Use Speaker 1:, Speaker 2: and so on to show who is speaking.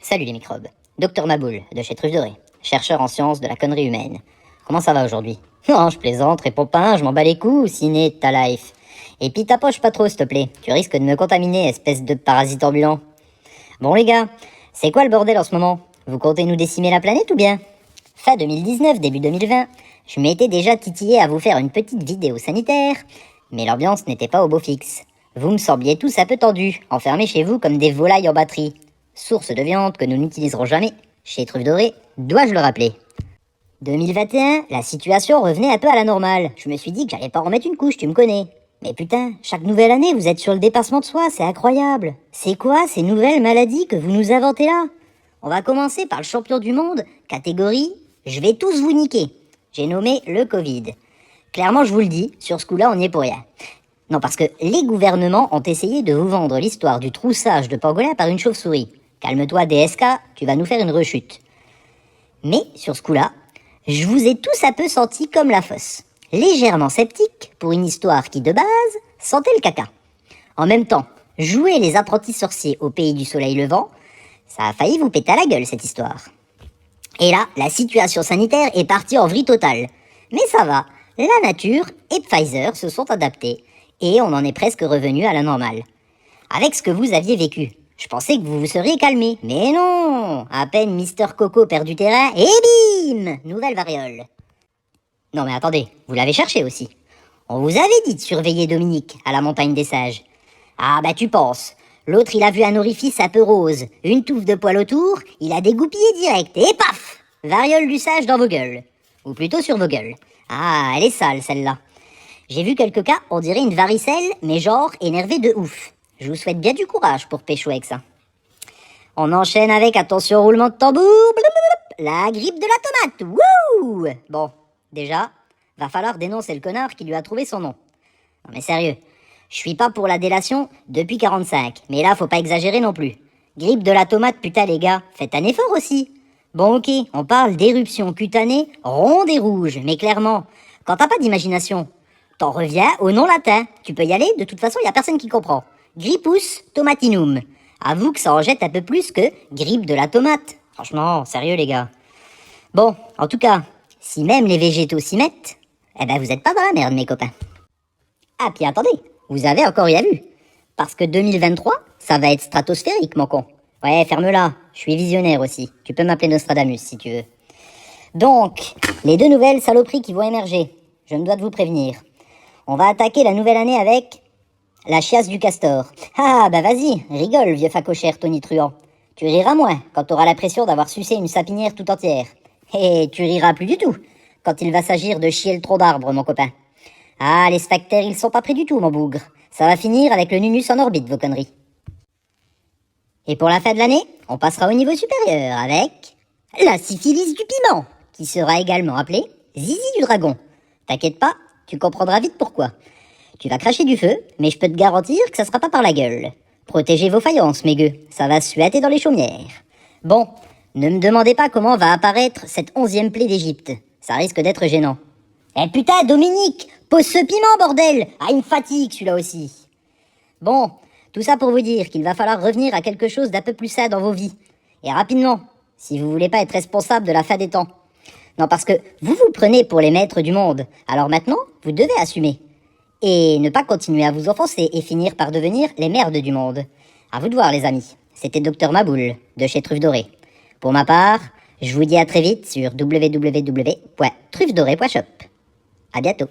Speaker 1: Salut les microbes. Docteur Maboul, de chez Truffe Dorée, chercheur en sciences de la connerie humaine. Comment ça va aujourd'hui? Non, je plaisante, réponds pas, je m'en bats les coups, ciné, ta life. Et puis t'approches pas trop, s'il te plaît. Tu risques de me contaminer, espèce de parasite ambulant. Bon les gars, c'est quoi le bordel en ce moment? Vous comptez nous décimer la planète ou bien? Fin 2019, début 2020, je m'étais déjà titillé à vous faire une petite vidéo sanitaire, mais l'ambiance n'était pas au beau fixe. Vous me sembliez tous un peu tendus, enfermés chez vous comme des volailles en batterie. Source de viande que nous n'utiliserons jamais, chez Truffe Dorée, dois-je le rappeler. 2021, la situation revenait un peu à la normale. Je me suis dit que j'allais pas remettre une couche, tu me connais. Mais putain, chaque nouvelle année, vous êtes sur le dépassement de soi, c'est incroyable. C'est quoi ces nouvelles maladies que vous nous inventez là? On va commencer par le champion du monde, catégorie « Je vais tous vous niquer ». J'ai nommé le Covid. Clairement, je vous le dis, sur ce coup-là, on n'y est pour rien. Non, parce que les gouvernements ont essayé de vous vendre l'histoire du troussage de pangolin par une chauve-souris. Calme-toi, DSK, tu vas nous faire une rechute. Mais, sur ce coup-là, je vous ai tous un peu sentis comme la fosse. Légèrement sceptiques pour une histoire qui, de base, sentait le caca. En même temps, jouer les apprentis sorciers au pays du soleil levant, ça a failli vous péter à la gueule, cette histoire. Et là, la situation sanitaire est partie en vrille totale. Mais ça va, la nature et Pfizer se sont adaptés, et on en est presque revenu à la normale. Avec ce que vous aviez vécu, je pensais que vous vous seriez calmé. Mais non, à peine Mister Coco perd du terrain, et bim, nouvelle variole. Non mais attendez, vous l'avez cherché aussi. On vous avait dit de surveiller Dominique à la montagne des sages. Ah bah tu penses. L'autre il a vu un orifice un peu rose, une touffe de poils autour, il a dégoupillé direct, et paf, variole du sage dans vos gueules. Ou plutôt sur vos gueules. Ah, elle est sale celle-là. J'ai vu quelques cas, on dirait une varicelle, mais genre énervée de ouf. Je vous souhaite bien du courage pour pécho avec ça. On enchaîne avec, attention, roulement de tambour, la grippe de la tomate, wouh! Bon, déjà, va falloir dénoncer le connard qui lui a trouvé son nom. Non mais sérieux, je suis pas pour la délation depuis 45, mais là faut pas exagérer non plus. Grippe de la tomate, putain les gars, faites un effort aussi. Bon ok, on parle d'éruption cutanée ronde et rouge, mais clairement, quand t'as pas d'imagination, t'en reviens au nom latin. Tu peux y aller, de toute façon y a personne qui comprend. Grippus tomatinum. Avoue que ça en jette un peu plus que grippe de la tomate. Franchement, sérieux les gars. Bon, en tout cas, si même les végétaux s'y mettent, eh ben vous êtes pas dans la merde mes copains. Ah puis attendez, vous avez encore rien vu. Parce que 2023, ça va être stratosphérique mon con. Ouais, ferme-la, je suis visionnaire aussi. Tu peux m'appeler Nostradamus si tu veux. Donc, les deux nouvelles saloperies qui vont émerger. Je me dois de vous prévenir. On va attaquer la nouvelle année avec la chiasse du castor. Ah, bah vas-y, rigole, vieux facochère tonitruant. Tu riras moins quand t'auras l'impression d'avoir sucé une sapinière tout entière. Et tu riras plus du tout quand il va s'agir de chier le tronc d'arbre, mon copain. Ah, les sphincters, ils sont pas prêts du tout, mon bougre. Ça va finir avec le nunus en orbite, vos conneries. Et pour la fin de l'année, on passera au niveau supérieur avec la syphilis du piment, qui sera également appelée zizi du dragon. T'inquiète pas, tu comprendras vite pourquoi. Tu vas cracher du feu, mais je peux te garantir que ça sera pas par la gueule. Protégez vos faïences, mes gueux, ça va suinter dans les chaumières. Bon, ne me demandez pas comment va apparaître cette 11e plaie d'Égypte. Ça risque d'être gênant. Eh putain, Dominique, pose ce piment, bordel! Ah, il me fatigue, celui-là aussi. Bon, tout ça pour vous dire qu'il va falloir revenir à quelque chose d'un peu plus sain dans vos vies. Et rapidement, si vous voulez pas être responsable de la fin des temps. Non, parce que vous vous prenez pour les maîtres du monde. Alors maintenant, vous devez assumer. Et ne pas continuer à vous offenser et finir par devenir les merdes du monde. À vous de voir, les amis. C'était Docteur Maboul, de chez Truffe Dorée. Pour ma part, je vous dis à très vite sur www.truffedorée.shop. À bientôt.